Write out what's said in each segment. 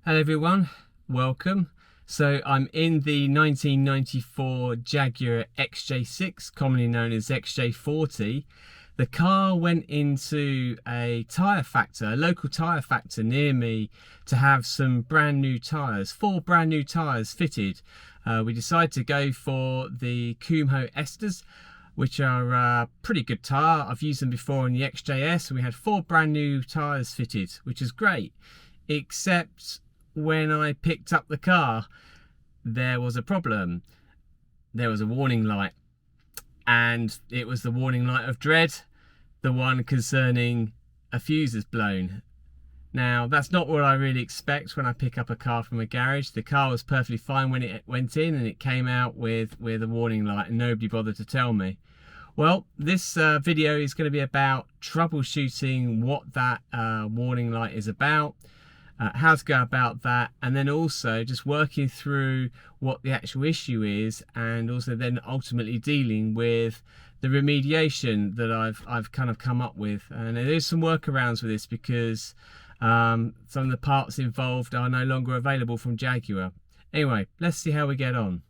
Hello everyone, welcome. So I'm in the 1994 Jaguar XJ6, commonly known as XJ40. The car went into a tyre factor, a local tyre factor near me, to have some brand new tyres, 4 brand new tyres fitted. We decided to go for the Kumho Esters, which are a pretty good tyre. I've used them before in the XJS, and we had 4 brand new tyres fitted, which is great, except when I picked up the car, there was a problem. There was a warning light, and it was the warning light of dread, the one concerning a fuse is blown. Now, that's not what I really expect when I pick up a car from a garage. The car was perfectly fine when it went in, and it came out with a warning light, and nobody bothered to tell me. Well, this video is going to be about troubleshooting what that warning light is about, how to go about that, and then also just working through what the actual issue is, and also then ultimately dealing with the remediation that I've kind of come up with. And there is some workarounds with this because some of the parts involved are no longer available from Jaguar. Anyway, let's see how we get on.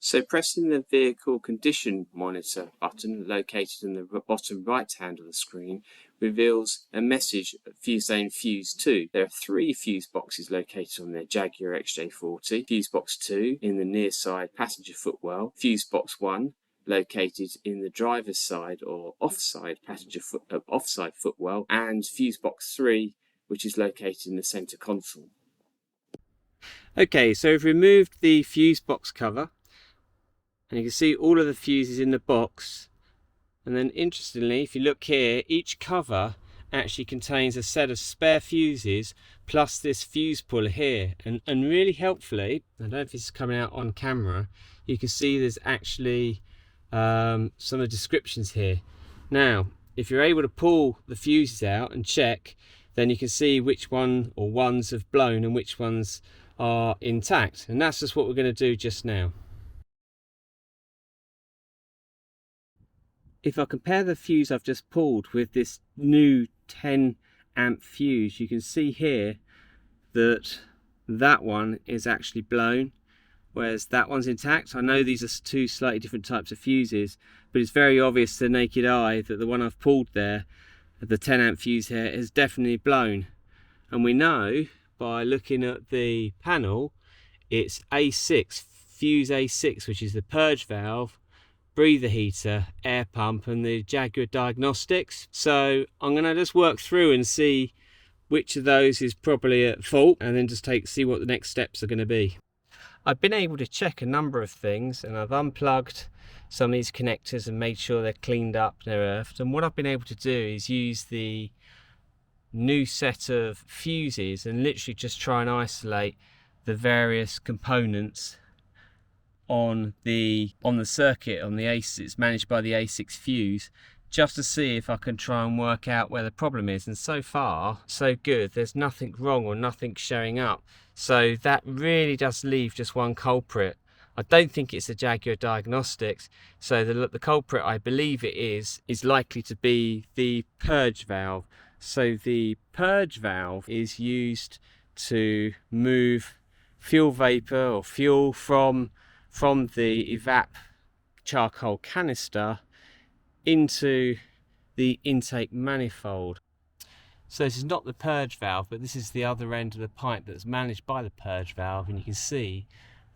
So pressing the vehicle condition monitor button located in the bottom right hand of the screen reveals a message saying fuse 2. There are 3 fuse boxes located on the Jaguar XJ40. Fuse box 2 in the near side passenger footwell. Fuse box 1 located in the driver's side or offside offside footwell, and fuse box 3 which is located in the center console. Okay, so we've removed the fuse box cover, and you can see all of the fuses in the box. And then interestingly, if you look here, each cover actually contains a set of spare fuses plus this fuse puller here. And really helpfully, I don't know if this is coming out on camera, you can see there's actually some of the descriptions here. Now, if you're able to pull the fuses out and check, then you can see which one or ones have blown and which ones are intact. And that's just what we're going to do just now. If I compare the fuse I've just pulled with this new 10 amp fuse, you can see here that that one is actually blown, whereas that one's intact. I know these are 2 slightly different types of fuses, but it's very obvious to the naked eye that the one I've pulled there, the 10 amp fuse here, is definitely blown. And we know by looking at the panel, it's A6, fuse A6, which is the purge valve, breather heater, air pump, and the Jaguar diagnostics. So I'm going to just work through and see which of those is probably at fault, and then just see what the next steps are going to be. I've been able to check a number of things, and I've unplugged some of these connectors and made sure they're cleaned up and they're earthed. And what I've been able to do is use the new set of fuses and literally just try and isolate the various components on the circuit, on the A6. It's managed by the A6 fuse, just to see if I can try and work out where the problem is. And so far so good, there's nothing wrong or nothing showing up, so that really does leave just one culprit. I don't think it's the Jaguar diagnostics, so the culprit, I believe it is likely to be the purge valve. So the purge valve is used to move fuel vapor or fuel from the evap charcoal canister into the intake manifold. So this is not the purge valve, but this is the other end of the pipe that's managed by the purge valve, and you can see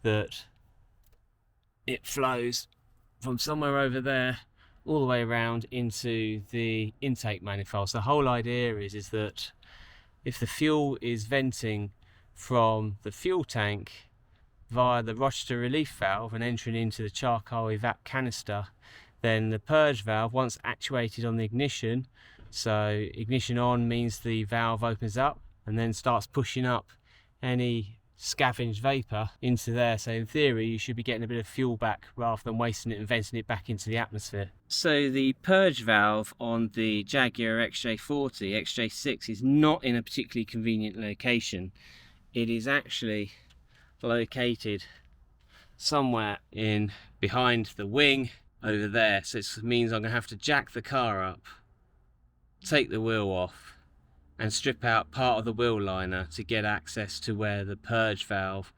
that it flows from somewhere over there all the way around into the intake manifold. So the whole idea is that if the fuel is venting from the fuel tank via the Rochester relief valve and entering into the charcoal evap canister, then the purge valve, once actuated on the ignition, so ignition on means the valve opens up and then starts pushing up any scavenged vapor into there. So in theory you should be getting a bit of fuel back rather than wasting it and venting it back into the atmosphere. So the purge valve on the Jaguar XJ40, XJ6 is not in a particularly convenient location. It is actually located somewhere in behind the wing over there, so it means I'm going to have to jack the car up, take the wheel off and strip out part of the wheel liner to get access to where the purge valve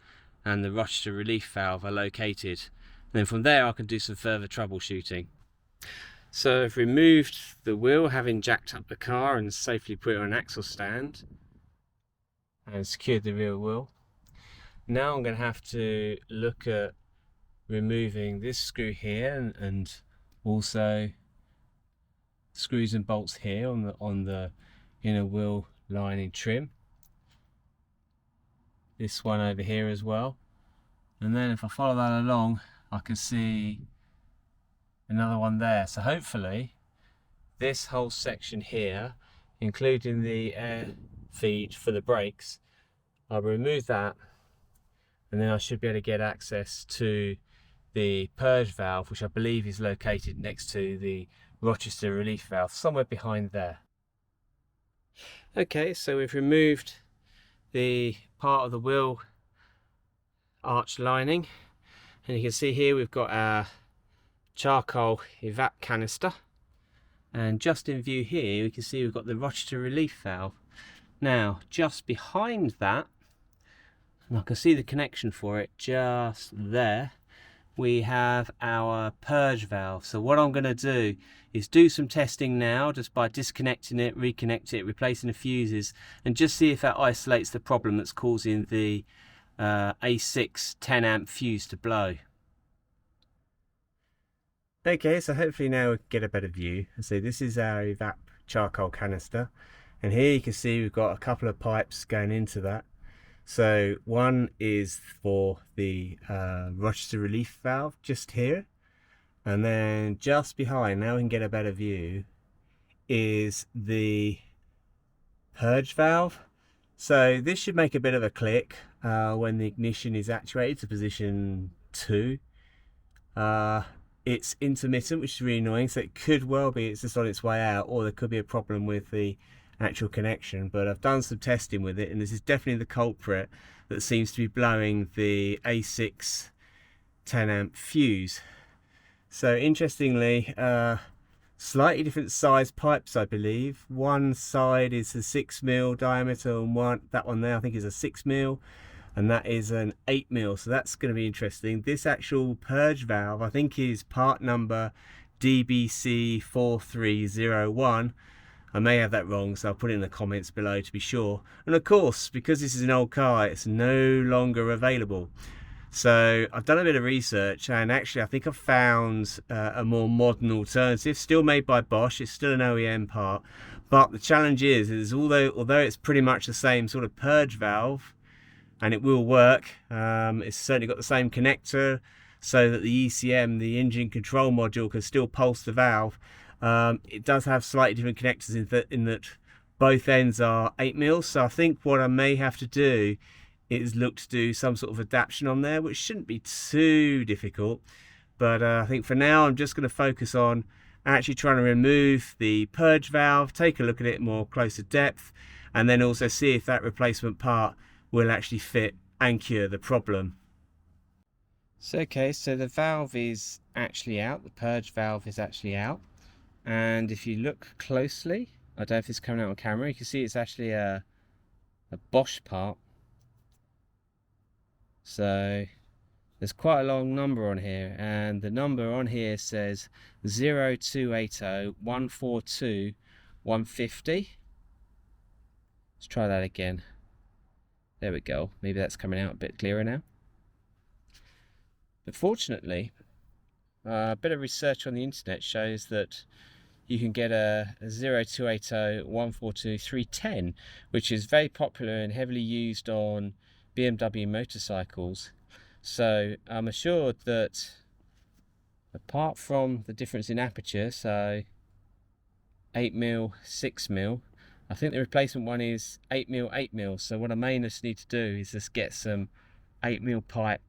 and the Rochester relief valve are located. And then from there I can do some further troubleshooting. So I've removed the wheel, having jacked up the car and safely put it on an axle stand and secured the rear wheel. Now I'm going to have to look at removing this screw here and also screws and bolts here on the inner wheel lining trim. This one over here as well. And then if I follow that along, I can see another one there. So hopefully this whole section here, including the air feed for the brakes, I'll remove that, and then I should be able to get access to the purge valve, which I believe is located next to the Rochester relief valve, somewhere behind there. Okay, so we've removed the part of the wheel arch lining, and you can see here we've got our charcoal evap canister, and just in view here we can see we've got the Rochester relief valve. Now just behind that, and I can see the connection for it just there, we have our purge valve. So what I'm going to do is do some testing now just by disconnecting it, reconnect it, replacing the fuses, and just see if that isolates the problem that's causing the A6 10 amp fuse to blow. Okay, so hopefully now we get a better view. So this is our evap charcoal canister, and here you can see we've got a couple of pipes going into that. So one is for the Rochester relief valve just here, and then just behind, now we can get a better view, is the purge valve. So this should make a bit of a click when the ignition is actuated to position 2. It's intermittent, which is really annoying, so it could well be it's just on its way out, or there could be a problem with the actual connection. But I've done some testing with it, and this is definitely the culprit that seems to be blowing the A6 10 amp fuse. So interestingly, slightly different size pipes, I believe. One side is a 6mm diameter, and that one there I think is a 6mm, and that is an 8mm, so that's going to be interesting. This actual purge valve I think is part number DBC4301. I may have that wrong, so I'll put it in the comments below to be sure. And of course, because this is an old car, it's no longer available. So I've done a bit of research, and actually I think I've found a more modern alternative, still made by Bosch. It's still an OEM part, but the challenge is although it's pretty much the same sort of purge valve, and it will work, it's certainly got the same connector so that the ECM, the engine control module, can still pulse the valve. It does have slightly different connectors in that both ends are 8mm, so I think what I may have to do is look to do some sort of adaptation on there, which shouldn't be too difficult. But I think for now I'm just going to focus on actually trying to remove the purge valve, take a look at it more closer depth, and then also see if that replacement part will actually fit and cure the problem. So okay, so the valve is actually out, the purge valve is actually out, and if you look closely, I don't know if it's coming out on camera, you can see it's actually a Bosch part. So there's quite a long number on here, and the number on here says 0280142150. Let's try that again. There we go. Maybe that's coming out a bit clearer now. But fortunately, a bit of research on the internet shows that you can get a 0280142310, which is very popular and heavily used on BMW motorcycles. So I'm assured that apart from the difference in aperture, so 8mm, 6mm, I think the replacement one is 8mm, 8mm. So what I may just need to do is just get some 8mm pipe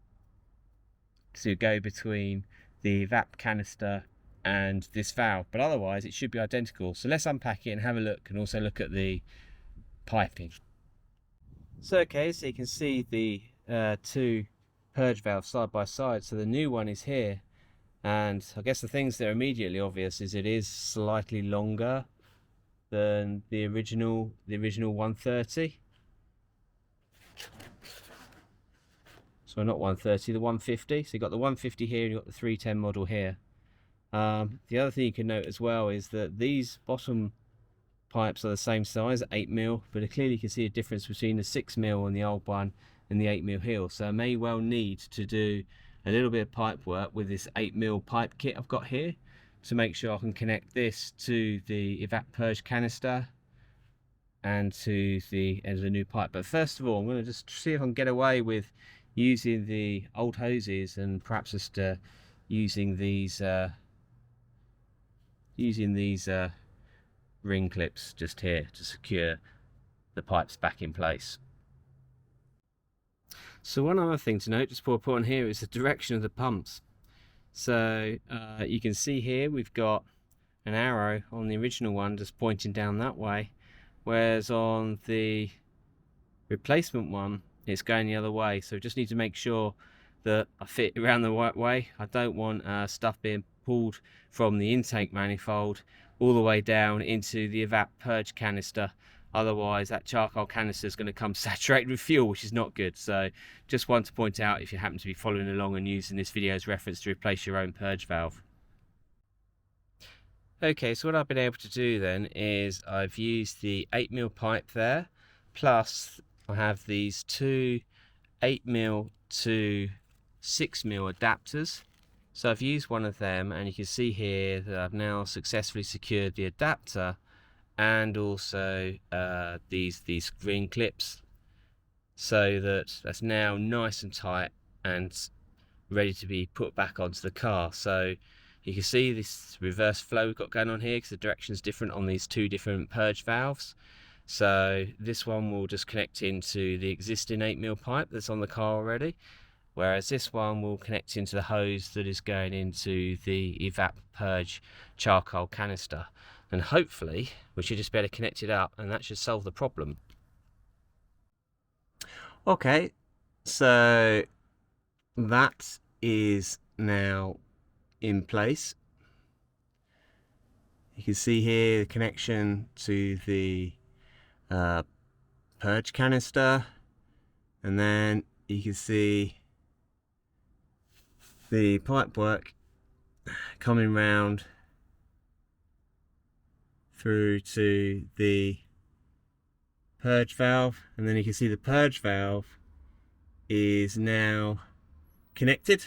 to go between the VAP canister and this valve, but otherwise it should be identical. So let's unpack it and have a look, and also look at the piping. So okay, so you can see the two purge valves side by side. So the new one is here, And I guess the things that are immediately obvious is it is slightly longer than the original 130. So not 130, the 150. So you've got the 150 here, you've got the 310 model here. The other thing you can note as well is that these bottom pipes are the same size, 8mm, but clearly you can see a difference between the 6mm on the old one and the 8mm heel. So I may well need to do a little bit of pipe work with this 8mm pipe kit I've got here to make sure I can connect this to the evap purge canister and to the end of the new pipe. But first of all, I'm going to just see if I can get away with using the old hoses and perhaps just using these ring clips just here to secure the pipes back in place. So one other thing to note, just before I put on here, is the direction of the pumps. So you can see here we've got an arrow on the original one just pointing down that way, whereas on the replacement one it's going the other way. So just need to make sure that I fit around the right way. I don't want stuff being pulled from the intake manifold all the way down into the evap purge canister. Otherwise that charcoal canister is going to come saturated with fuel, which is not good. So just want to point out, if you happen to be following along and using this video as reference, to replace your own purge valve. Okay, so what I've been able to do then is I've used the 8mm pipe there, plus I have these two 8mm to 6mm adapters. So I've used one of them, and you can see here that I've now successfully secured the adapter and also these ring clips, so that that's now nice and tight and ready to be put back onto the car. So you can see this reverse flow we've got going on here because the direction is different on these two different purge valves. So this one will just connect into the existing 8mm pipe that's on the car already, whereas this one will connect into the hose that is going into the evap purge charcoal canister. And hopefully we should just be able to connect it up, and that should solve the problem. Okay, so that is now in place. You can see here the connection to the purge canister, and then you can see the pipe work coming round through to the purge valve, and then you can see the purge valve is now connected.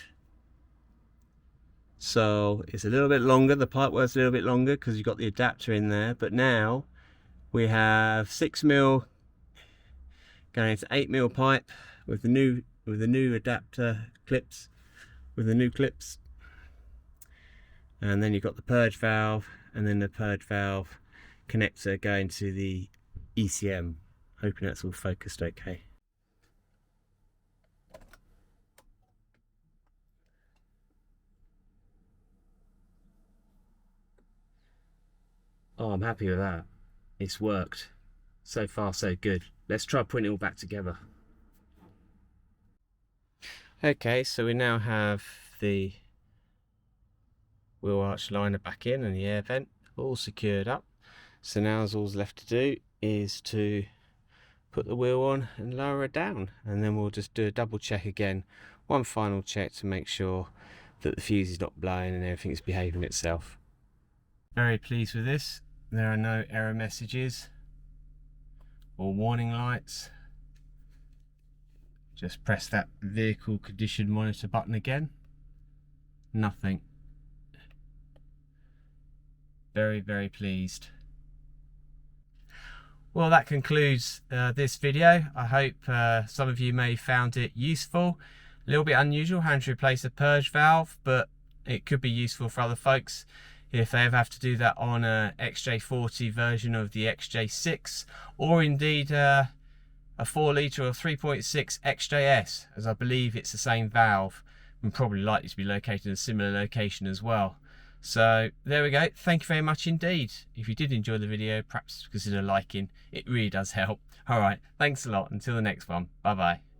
So it's a little bit longer, the pipe work's a little bit longer because you've got the adapter in there, but now we have 6mm going into 8mm pipe with the new adapter clips, and then you've got the purge valve, and then the purge valve connector going to the ECM. Hoping that's all focused okay. Oh, I'm happy with that. It's worked. So far so good. Let's try putting it all back together. Okay, so we now have the wheel arch liner back in and the air vent all secured up. So now all's left to do is to put the wheel on and lower it down, and then we'll just do a double check again, one final check to make sure that the fuse is not blowing and everything is behaving itself. Very pleased with this. There are no error messages or warning lights. Just press that vehicle condition monitor button again. Nothing. Very, very pleased. Well, that concludes this video. I hope some of you may have found it useful. A little bit unusual having to replace a purge valve, but it could be useful for other folks if they ever have to do that on a XJ40 version of the XJ6, or indeed a 4 litre or 3.6 XJS, as I believe it's the same valve and probably likely to be located in a similar location as well. So there we go. Thank you very much indeed. If you did enjoy the video, perhaps consider liking. It really does help. All right, thanks a lot. Until the next one. Bye bye.